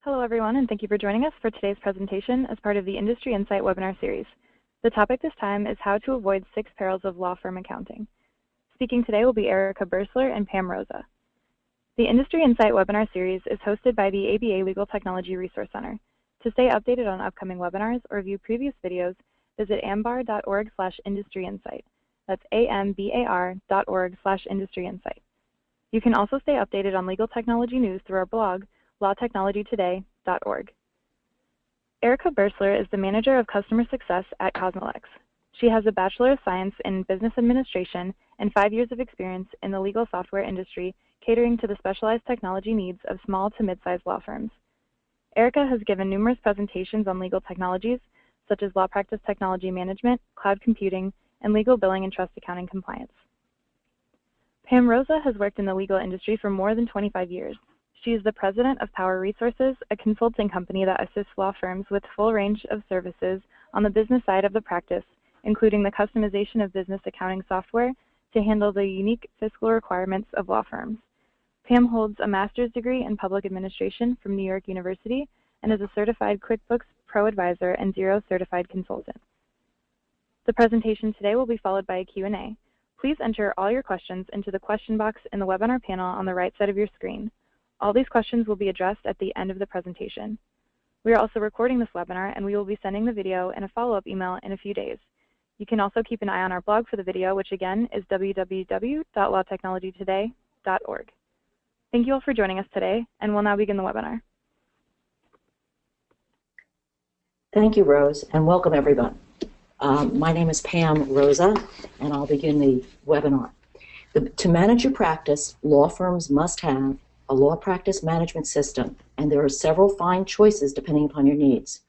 Hello everyone, and thank you for joining us for today's presentation as part of the Industry Insight webinar series. The topic this time is how to avoid 6 perils of law firm accounting. Speaking today will be Erica Bursler and Pam Rosa. The Industry Insight webinar series is hosted by the ABA Legal Technology Resource Center. To stay updated on upcoming webinars or view previous videos, visit ambar.org/industryinsight. That's ambar.org/industryinsight. You can also stay updated on legal technology news through our blog, lawtechnologytoday.org. Erica Bursler is the Manager of Customer Success at CosmoLex. She has a Bachelor of Science in Business Administration and 5 years of experience in the legal software industry, catering to the specialized technology needs of small to mid-sized law firms. Erica has given numerous presentations on legal technologies, such as law practice technology management, cloud computing, and legal billing and trust accounting compliance. Pam Rosa has worked in the legal industry for more than 25 years. She is the president of Power Resources, a consulting company that assists law firms with full range of services on the business side of the practice, including the customization of business accounting software to handle the unique fiscal requirements of law firms. Pam holds a master's degree in public administration from New York University and is a certified QuickBooks Pro Advisor and Xero certified consultant. The presentation today will be followed by a Q&A. Please enter all your questions into the question box in the webinar panel on the right side of your screen. All these questions will be addressed at the end of the presentation. We are also recording this webinar, and we will be sending the video and a follow-up email in a few days. You can also keep an eye on our blog for the video, which again is www.lawtechnologytoday.org. Thank you all for joining us today, and we'll now begin the webinar. Thank you, Rose, and welcome everyone. My name is Pam Rosa, and I'll begin the webinar. To manage your practice, law firms must have a law practice management system, and there are several fine choices depending upon your needs.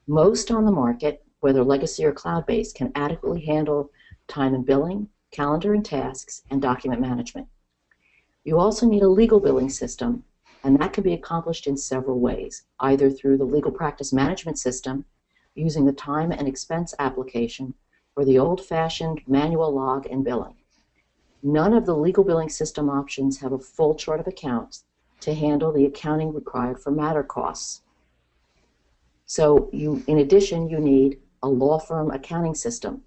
Most on the market, whether legacy or cloud-based, can adequately handle time and billing, calendar and tasks, and document management. You also need a legal billing system, and that can be accomplished in several ways, either through the legal practice management system, using the time and expense application, or the old-fashioned manual log and billing. None of the legal billing system options have a full chart of accounts to handle the accounting required for matter costs. So in addition, you need a law firm accounting system,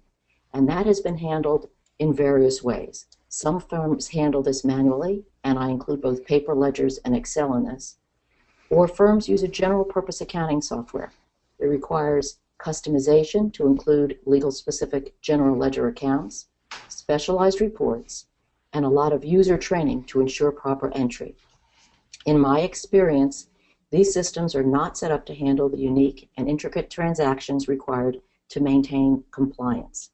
and that has been handled in various ways. Some firms handle this manually, and I include both paper ledgers and Excel in this, or firms use a general purpose accounting software. It requires customization to include legal specific general ledger accounts, specialized reports, and a lot of user training to ensure proper entry. In my experience, these systems are not set up to handle the unique and intricate transactions required to maintain compliance.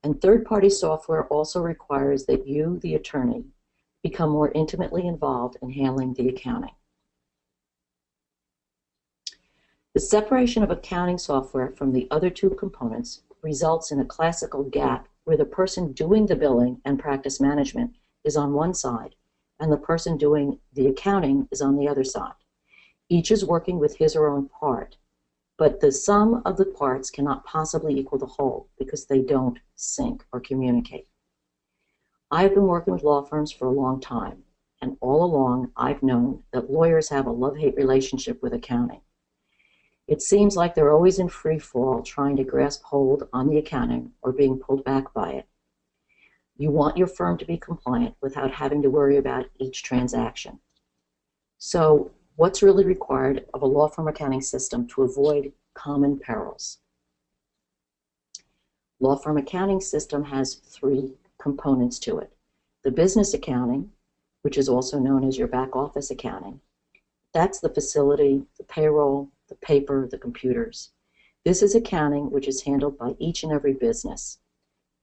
And third-party software also requires that you, the attorney, become more intimately involved in handling the accounting. The separation of accounting software from the other two components results in a classical gap where the person doing the billing and practice management is on one side and the person doing the accounting is on the other side. Each is working with his or her own part, but the sum of the parts cannot possibly equal the whole because they don't sync or communicate. I've been working with law firms for a long time, and all along I've known that lawyers have a love-hate relationship with accounting. It seems like they're always in free fall trying to grasp hold on the accounting or being pulled back by it. You want your firm to be compliant without having to worry about each transaction. So what's really required of a law firm accounting system to avoid common perils? Law firm accounting system has 3 components to it. The business accounting, which is also known as your back office accounting. That's the facility, the payroll, the paper, the computers. This is accounting which is handled by each and every business.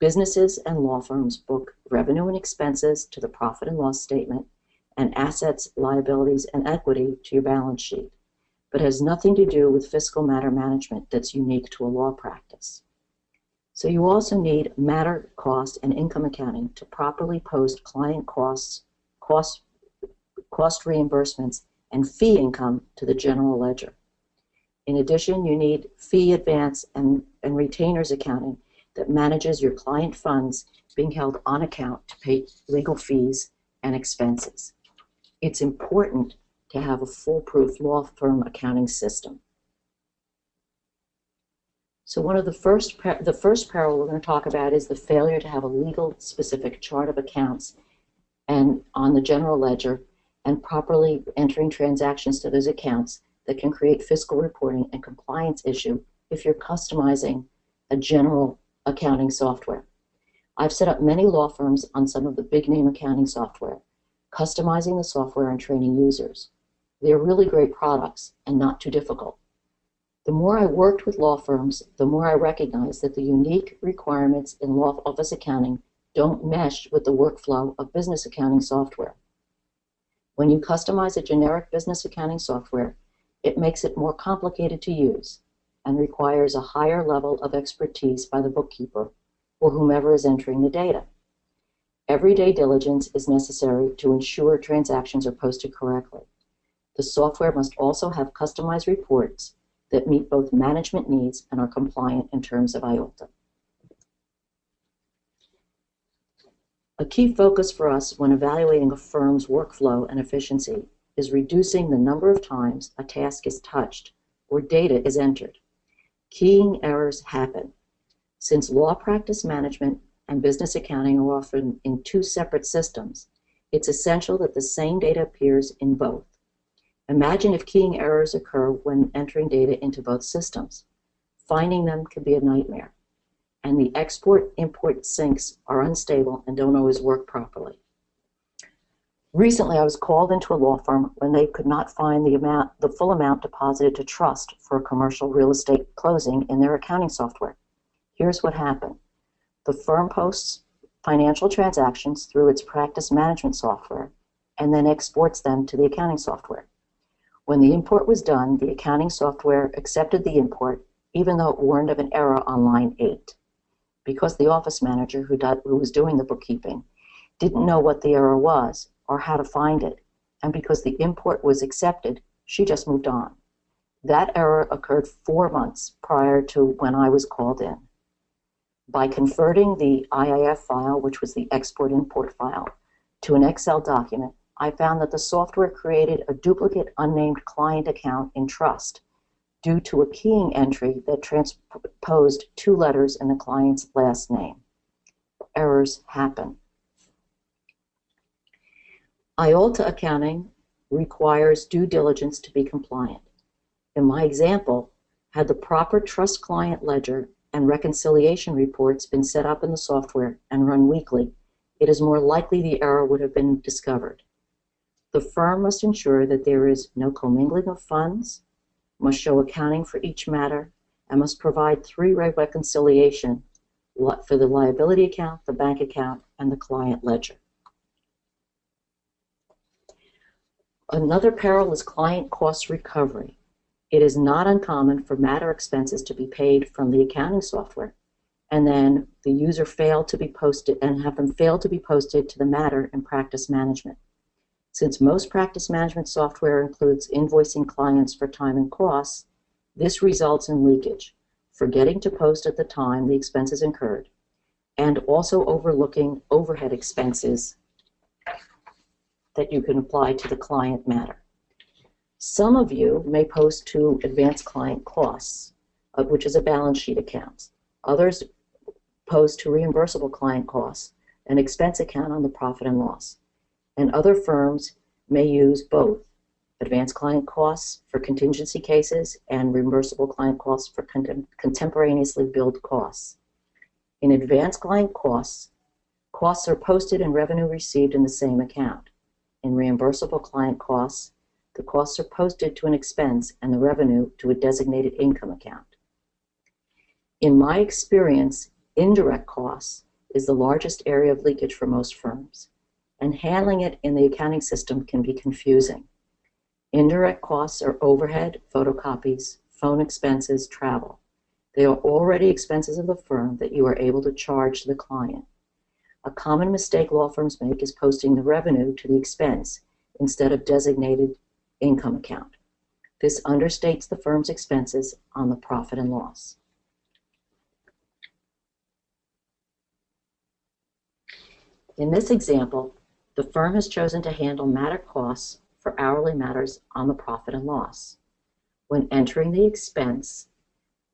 Businesses and law firms book revenue and expenses to the profit and loss statement and assets, liabilities, and equity to your balance sheet, but has nothing to do with fiscal matter management that's unique to a law practice. So you also need matter, cost, and income accounting to properly post client costs, cost reimbursements, and fee income to the general ledger. In addition, you need fee advance and retainers accounting that manages your client funds being held on account to pay legal fees and expenses. It's important to have a foolproof law firm accounting system. So one of the first peril we're going to talk about is the failure to have a legal specific chart of accounts and on the general ledger and properly entering transactions to those accounts that can create fiscal reporting and compliance issue if you're customizing a general accounting software. I've set up many law firms on some of the big name accounting software, customizing the software and training users. They're really great products and not too difficult. The more I worked with law firms, the more I recognized that the unique requirements in law office accounting don't mesh with the workflow of business accounting software. When you customize a generic business accounting software, it makes it more complicated to use and requires a higher level of expertise by the bookkeeper or whomever is entering the data. Everyday diligence is necessary to ensure transactions are posted correctly. The software must also have customized reports that meet both management needs and are compliant in terms of IOLTA. A key focus for us when evaluating a firm's workflow and efficiency is reducing the number of times a task is touched or data is entered. Keying errors happen. Since law practice management and business accounting are often in two separate systems, it's essential that the same data appears in both. Imagine if keying errors occur when entering data into both systems. Finding them can be a nightmare, and the export-import syncs are unstable and don't always work properly. Recently, I was called into a law firm when they could not find the full amount deposited to trust for a commercial real estate closing in their accounting software. Here's what happened. The firm posts financial transactions through its practice management software and then exports them to the accounting software. When the import was done, the accounting software accepted the import even though it warned of an error on line 8. Because the office manager who was doing the bookkeeping didn't know what the error was or how to find it, and because the import was accepted, she just moved on. That error occurred 4 months prior to when I was called in. By converting the IIF file, which was the export-import file, to an Excel document, I found that the software created a duplicate unnamed client account in trust due to a keying entry that transposed 2 letters in the client's last name. Errors happen. IOLTA Accounting requires due diligence to be compliant. In my example, had the proper trust client ledger and reconciliation reports been set up in the software and run weekly, it is more likely the error would have been discovered. The firm must ensure that there is no commingling of funds, must show accounting for each matter, and must provide 3-way reconciliation for the liability account, the bank account, and the client ledger. Another peril is client cost recovery. It is not uncommon for matter expenses to be paid from the accounting software, and then the user failed to be posted and have them failed to be posted to the matter in practice management. Since most practice management software includes invoicing clients for time and costs, this results in leakage, forgetting to post at the time the expenses incurred, and also overlooking overhead expenses that you can apply to the client matter. Some of you may post to advanced client costs, which is a balance sheet account. Others post to reimbursable client costs, an expense account on the profit and loss. And other firms may use both advanced client costs for contingency cases and reimbursable client costs for contemporaneously billed costs. In advanced client costs, costs are posted and revenue received in the same account. In reimbursable client costs, the costs are posted to an expense and the revenue to a designated income account. In my experience, indirect costs is the largest area of leakage for most firms, and handling it in the accounting system can be confusing. Indirect costs are overhead, photocopies, phone expenses, travel. They are already expenses of the firm that you are able to charge to the client. A common mistake law firms make is posting the revenue to the expense instead of designated income account. This understates the firm's expenses on the profit and loss. In this example, the firm has chosen to handle matter costs for hourly matters on the profit and loss. When entering the expense,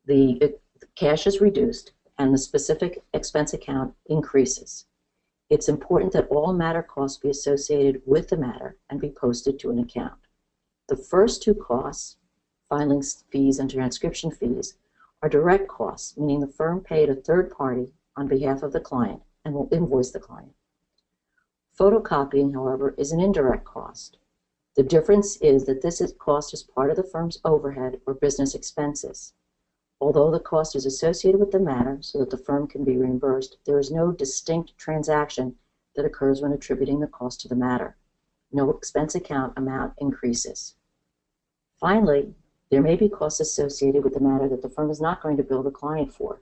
the cash is reduced and the specific expense account increases. It's important that all matter costs be associated with the matter and be posted to an account. The first two costs, filing fees and transcription fees, are direct costs, meaning the firm paid a third party on behalf of the client and will invoice the client. Photocopying, however, is an indirect cost. The difference is that this cost is part of the firm's overhead or business expenses. Although the cost is associated with the matter so that the firm can be reimbursed, there is no distinct transaction that occurs when attributing the cost to the matter. No expense account amount increases. Finally, there may be costs associated with the matter that the firm is not going to bill the client for.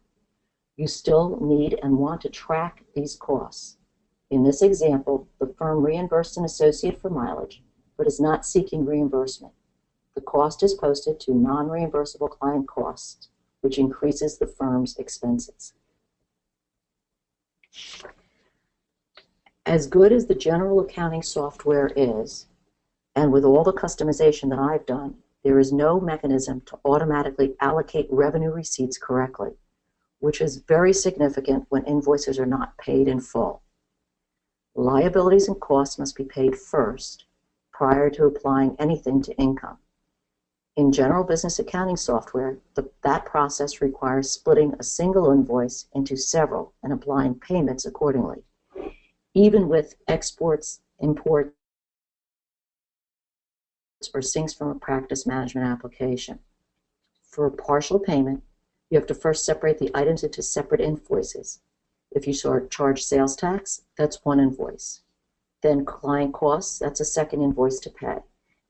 You still need and want to track these costs. In this example, the firm reimbursed an associate for mileage, but is not seeking reimbursement. The cost is posted to non-reimbursable client costs, which increases the firm's expenses. As good as the general accounting software is, and with all the customization that I've done, there is no mechanism to automatically allocate revenue receipts correctly, which is very significant when invoices are not paid in full. Liabilities and costs must be paid first, prior to applying anything to income. In general business accounting software, that process requires splitting a single invoice into several and applying payments accordingly. Even with exports, imports, or syncs from a practice management application. For a partial payment, you have to first separate the items into separate invoices. If you charge sales tax, that's one invoice. Then client costs, that's a second invoice to pay.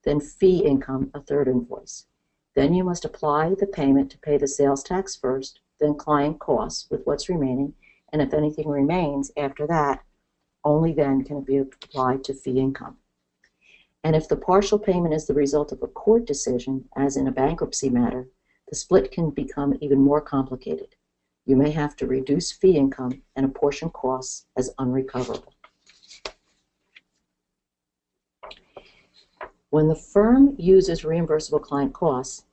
Then fee income, a third invoice. Then you must apply the payment to pay the sales tax first, then client costs with what's remaining, and if anything remains after that, only then can it be applied to fee income. And if the partial payment is the result of a court decision, as in a bankruptcy matter, the split can become even more complicated. You may have to reduce fee income and apportion costs as unrecoverable. When the firm uses reimbursable client costs,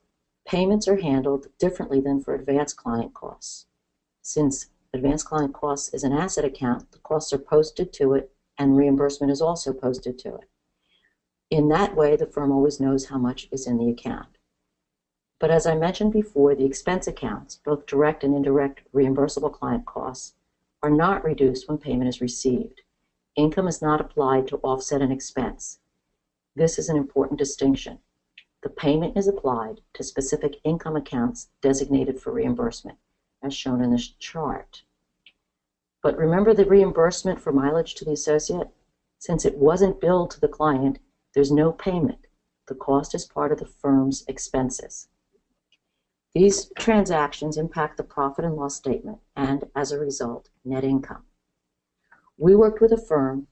payments are handled differently than for advanced client costs. Since advanced client costs is an asset account, the costs are posted to it and reimbursement is also posted to it. In that way, the firm always knows how much is in the account. But as I mentioned before, the expense accounts, both direct and indirect reimbursable client costs, are not reduced when payment is received. Income is not applied to offset an expense. This is an important distinction. The payment is applied to specific income accounts designated for reimbursement, as shown in this chart. But remember the reimbursement for mileage to the associate? Since it wasn't billed to the client, there's no payment. The cost is part of the firm's expenses. These transactions impact the profit and loss statement and, as a result, net income. We worked with a firm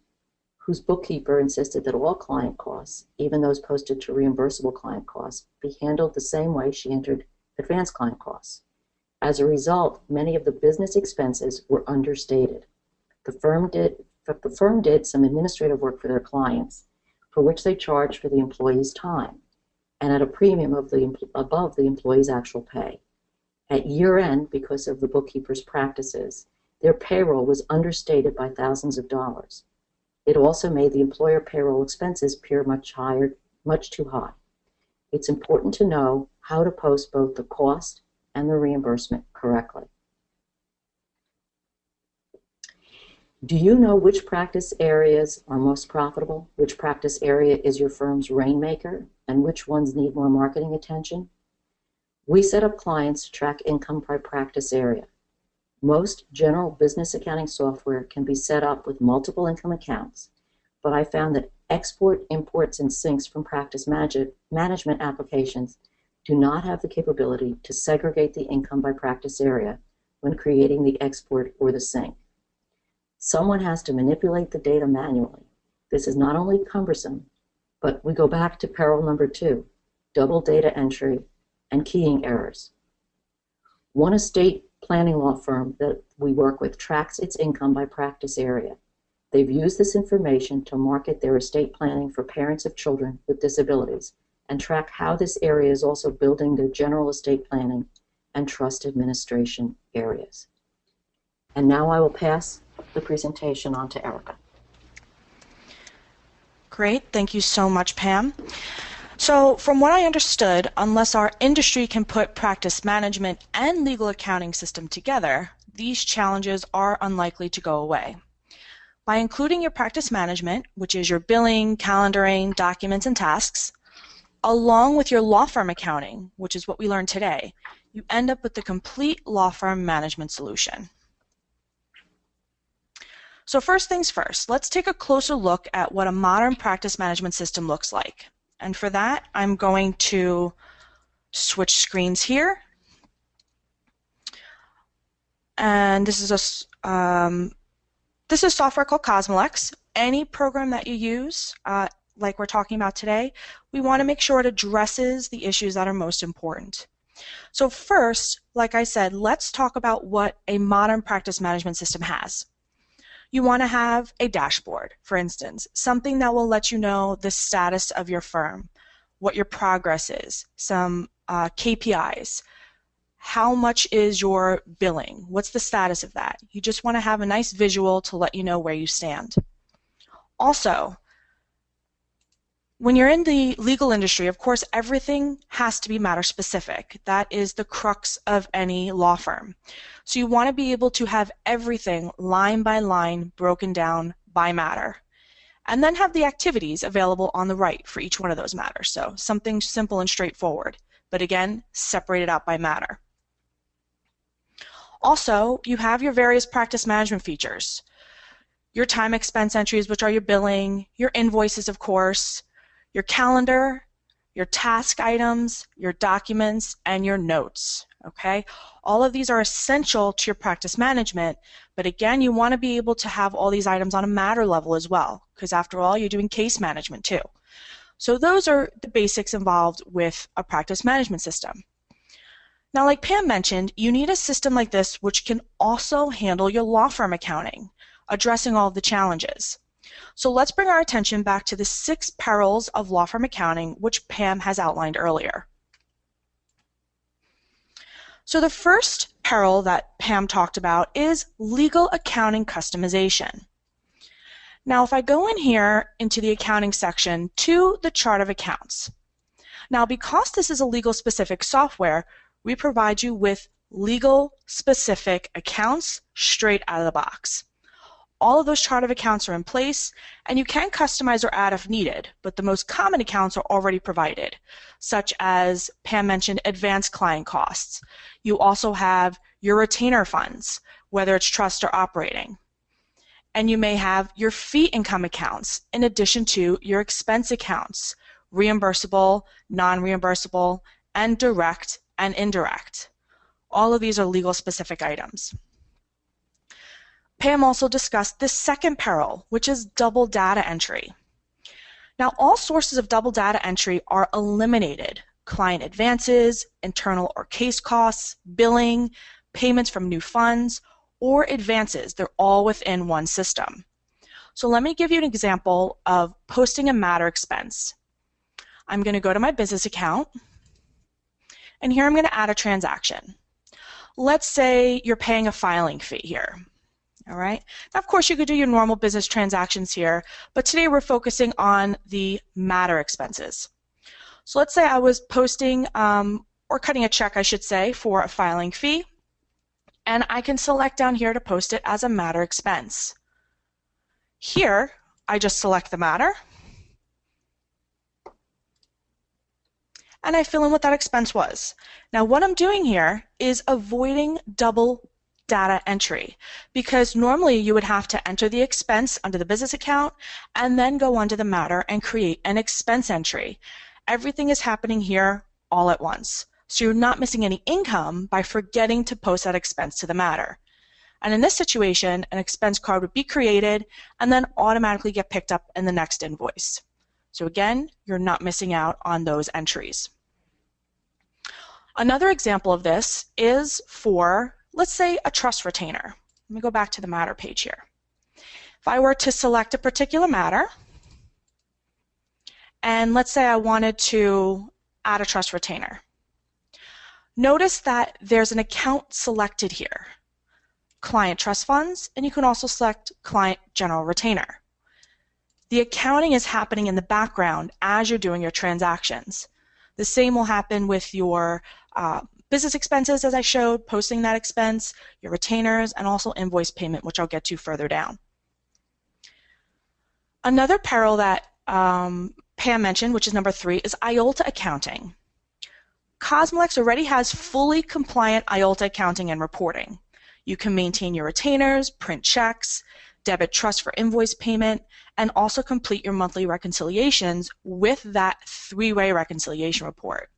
whose bookkeeper insisted that all client costs, even those posted to reimbursable client costs, be handled the same way she entered advanced client costs. As a result, many of the business expenses were understated. The firm did some administrative work for their clients, for which they charged for the employee's time, and at a premium above the employee's actual pay. At year-end, because of the bookkeeper's practices, their payroll was understated by thousands of dollars. It also made the employer payroll expenses appear much too high. It's important to know how to post both the cost and the reimbursement correctly. Do you know which practice areas are most profitable? Which practice area is your firm's rainmaker? And which ones need more marketing attention? We set up clients to track income by practice area. Most general business accounting software can be set up with multiple income accounts, but I found that export, imports, and syncs from practice management applications do not have the capability to segregate the income by practice area when creating the export or the sync. Someone has to manipulate the data manually. This is not only cumbersome, but we go back to peril number 2, double data entry and keying errors. One estate planning law firm that we work with tracks its income by practice area. They've used this information to market their estate planning for parents of children with disabilities and track how this area is also building their general estate planning and trust administration areas. And now I will pass the presentation on to Erica. Great, thank you so much, Pam. So from what I understood, unless our industry can put practice management and legal accounting system together, these challenges are unlikely to go away. By including your practice management, which is your billing, calendaring, documents, and tasks, along with your law firm accounting, which is what we learned today, you end up with the complete law firm management solution. So first things first, let's take a closer look at what a modern practice management system looks like. And for that, I'm going to switch screens here. And this is a software called CosmoLex. Any program that you use, like we're talking about today, we want to make sure it addresses the issues that are most important. So first, like I said, let's talk about what a modern practice management system has. You want to have a dashboard, for instance, something that will let you know the status of your firm, what your progress is, some KPIs, how much is your billing, what's the status of that. You just want to have a nice visual to let you know where you stand. Also, when you're in the legal industry, of course, everything has to be matter specific. That is the crux of any law firm. So you want to be able to have everything line by line broken down by matter. And then have the activities available on the right for each one of those matters. So something simple and straightforward, but again, separated out by matter. Also, you have your various practice management features. Your time expense entries, which are your billing, your invoices, of course, your calendar, your task items, your documents, and your notes. Okay? All of these are essential to your practice management, but again, you want to be able to have all these items on a matter level as well, because after all, you're doing case management too. So those are the basics involved with a practice management system. Now, like Pam mentioned, you need a system like this which can also handle your law firm accounting, addressing all of the challenges. So let's bring our attention back to the 6 perils of law firm accounting, which Pam has outlined earlier. So the first peril that Pam talked about is legal accounting customization. Now, if I go in here into the accounting section to the chart of accounts, now because this is a legal specific software, we provide you with legal specific accounts straight out of the box. All of those chart of accounts are in place, and you can customize or add if needed, but the most common accounts are already provided, such as Pam mentioned, advanced client costs. You also have your retainer funds, whether it's trust or operating. And you may have your fee income accounts in addition to your expense accounts, reimbursable, non-reimbursable, and direct and indirect. All of these are legal specific items. Pam also discussed the second peril, which is double data entry. Now, all sources of double data entry are eliminated. Client advances, internal or case costs, billing, payments from new funds, or advances, they're all within one system. So let me give you an example of posting a matter expense. I'm going to go to my business account, and here I'm going to add a transaction. Let's say you're paying a filing fee here. All right. Now, of course, you could do your normal business transactions here, but today we're focusing on the matter expenses. So let's say I was posting or cutting a check, I should say, for a filing fee, and I can select down here to post it as a matter expense. Here, I just select the matter, and I fill in what that expense was. Now, what I'm doing here is avoiding double data entry, because normally you would have to enter the expense under the business account and then go under the matter and create an expense entry. Everything is happening here all at once. So you're not missing any income by forgetting to post that expense to the matter. And in this situation, an expense card would be created and then automatically get picked up in the next invoice. So again, you're not missing out on those entries. Another example of this is for, let's say, a trust retainer. Let me go back to the matter page here. If I were to select a particular matter, and let's say I wanted to add a trust retainer, notice that there's an account selected here, Client Trust Funds, and you can also select Client General Retainer. The accounting is happening in the background as you're doing your transactions. The same will happen with your business expenses, as I showed, posting that expense, your retainers, and also invoice payment, which I'll get to further down. Another peril that Pam mentioned, which is number 3, is IOLTA Accounting. CosmoLex already has fully compliant IOLTA accounting and reporting. You can maintain your retainers, print checks, debit trust for invoice payment, and also complete your monthly reconciliations with that 3-way reconciliation report.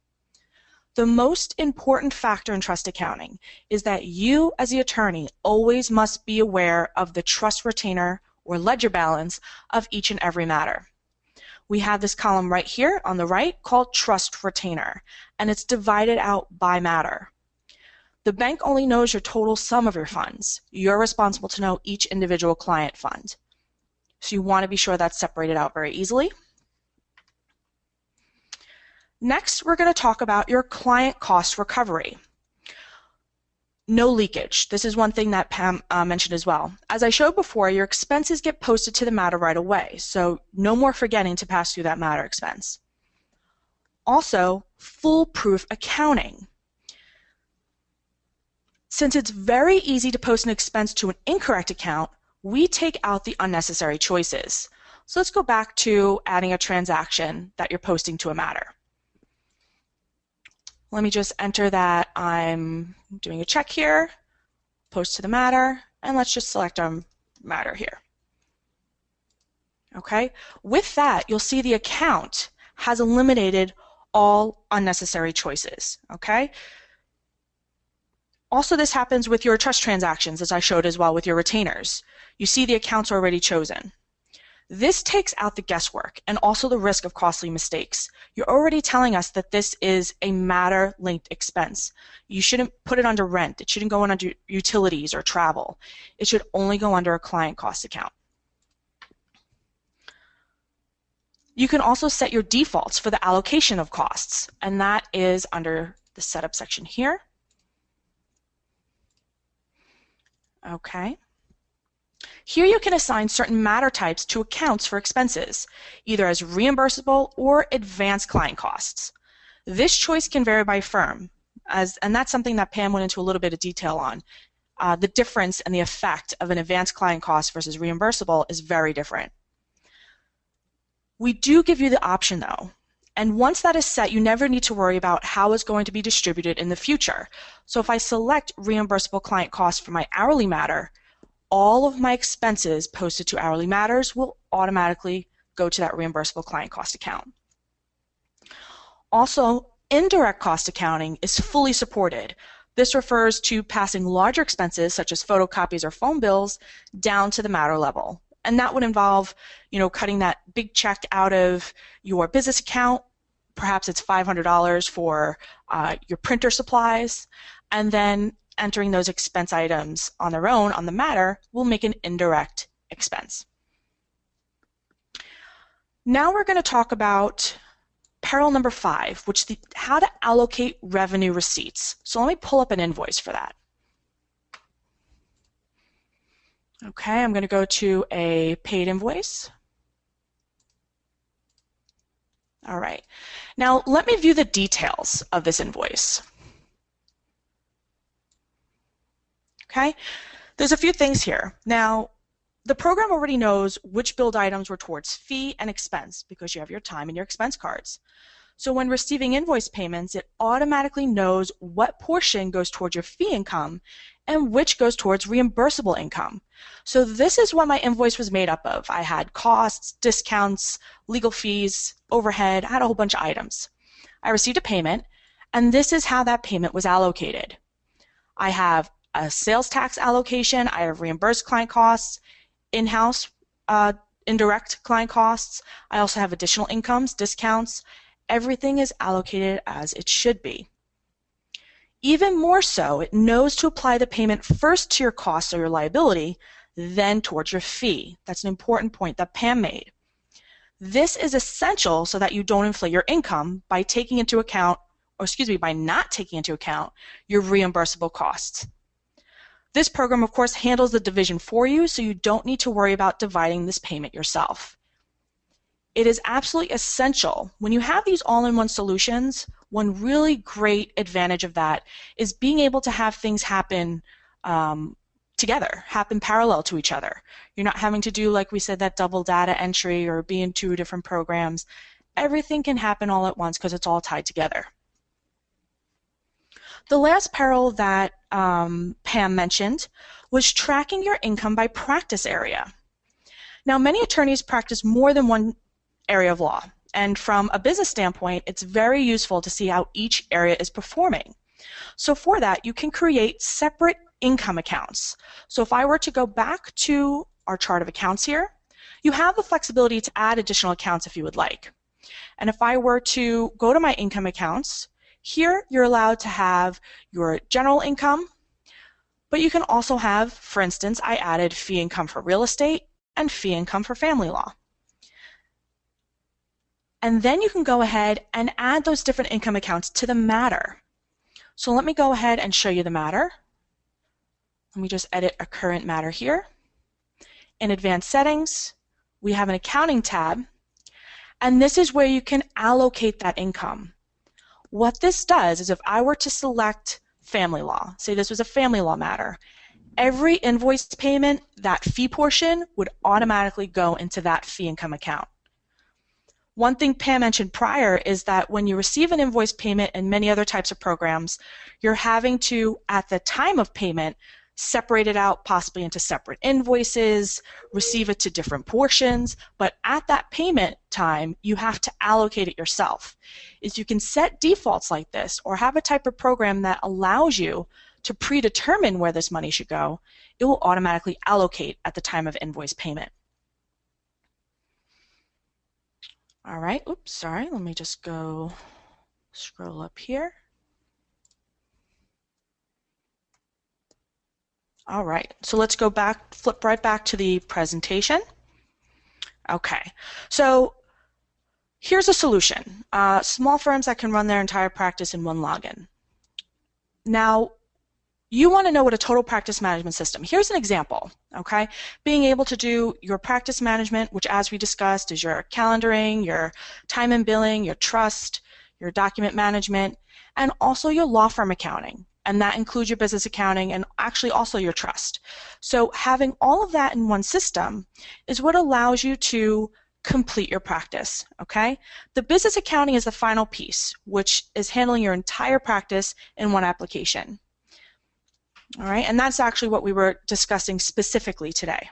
The most important factor in trust accounting is that you, as the attorney, always must be aware of the trust retainer or ledger balance of each and every matter. We have this column right here on the right called Trust Retainer, and it's divided out by matter. The bank only knows your total sum of your funds. You're responsible to know each individual client fund. So you want to be sure that's separated out very easily. Next, we're going to talk about your client cost recovery. No leakage. This is one thing that Pam mentioned as well. As I showed before, your expenses get posted to the matter right away, so no more forgetting to pass through that matter expense. Also, foolproof accounting. Since it's very easy to post an expense to an incorrect account, we take out the unnecessary choices. So let's go back to adding a transaction that you're posting to a matter. Let me just enter that I'm doing a check here, post to the matter, and let's just select our matter here. Okay, with that, you'll see the account has eliminated all unnecessary choices. Okay. Also, this happens with your trust transactions, as I showed as well with your retainers. You see the accounts are already chosen. This takes out the guesswork and also the risk of costly mistakes. You're already telling us that this is a matter-linked expense. You shouldn't put it under rent. It shouldn't go under utilities or travel. It should only go under a client cost account. You can also set your defaults for the allocation of costs, and that is under the setup section here. Okay. Here you can assign certain matter types to accounts for expenses, either as reimbursable or advanced client costs. This choice can vary by firm, and that's something that Pam went into a little bit of detail on. The difference and the effect of an advanced client cost versus reimbursable is very different. We do give you the option though, and once that is set, you never need to worry about how it's going to be distributed in the future. So if I select reimbursable client costs for my hourly matter, all of my expenses posted to hourly matters will automatically go to that reimbursable client cost account. Also, indirect cost accounting is fully supported. This refers to passing larger expenses such as photocopies or phone bills down to the matter level. And that would involve, cutting that big check out of your business account. Perhaps it's $500 for your printer supplies, and then entering those expense items on their own on the matter will make an indirect expense. Now we're going to talk about peril number 5, which is how to allocate revenue receipts. So let me pull up an invoice for that. Okay, I'm going to go to a paid invoice. All right. Now let me view the details of this invoice. Okay, there's a few things here. Now, the program already knows which billed items were towards fee and expense because you have your time and your expense cards. So when receiving invoice payments, it automatically knows what portion goes towards your fee income and which goes towards reimbursable income. So this is what my invoice was made up of. I had costs, discounts, legal fees, overhead, I had a whole bunch of items. I received a payment, and this is how that payment was allocated. I have a sales tax allocation, I have reimbursed client costs, in-house indirect client costs, I also have additional incomes, discounts. Everything is allocated as it should be. Even more so, it knows to apply the payment first to your costs or your liability, then towards your fee. That's an important point that Pam made. This is essential so that you don't inflate your income by taking into account, by not taking into account your reimbursable costs. This program, of course, handles the division for you, so you don't need to worry about dividing this payment yourself. It is absolutely essential. When you have these all-in-one solutions, one really great advantage of that is being able to have things happen together, happen parallel to each other. You're not having to do, like we said, that double data entry or be in two different programs. Everything can happen all at once because it's all tied together. The last peril that Pam mentioned was tracking your income by practice area. Now, many attorneys practice more than one area of law, and from a business standpoint, it's very useful to see how each area is performing. So for that, you can create separate income accounts. So if I were to go back to our chart of accounts here, you have the flexibility to add additional accounts if you would like. And if I were to go to my income accounts, here you're allowed to have your general income, but you can also have, for instance, I added fee income for real estate and fee income for family law. And then you can go ahead and add those different income accounts to the matter. So let me go ahead and show you the matter. Let me just edit a current matter here. In Advanced Settings, we have an Accounting tab, and this is where you can allocate that income. What this does is if I were to select family law, say this was a family law matter, every invoice payment, that fee portion would automatically go into that fee income account. One thing Pam mentioned prior is that when you receive an invoice payment in many other types of programs, you're having to, at the time of payment, separate it out possibly into separate invoices, receive it to different portions, but at that payment time, you have to allocate it yourself. Is you can set defaults like this or have a type of program that allows you to predetermine where this money should go. It will automatically allocate at the time of invoice payment. All right, oops, sorry, let me just go scroll up here. All right, so let's go back, flip right back to the presentation. Okay, so here's a solution. Small firms that can run their entire practice in one login. Now, you want to know what a total practice management system. Here's an example, okay? Being able to do your practice management, which as we discussed is your calendaring, your time and billing, your trust, your document management, and also your law firm accounting. And that includes your business accounting and actually also your trust. So having all of that in one system is what allows you to complete your practice, okay? The business accounting is the final piece, which is handling your entire practice in one application. All right, and that's actually what we were discussing specifically today.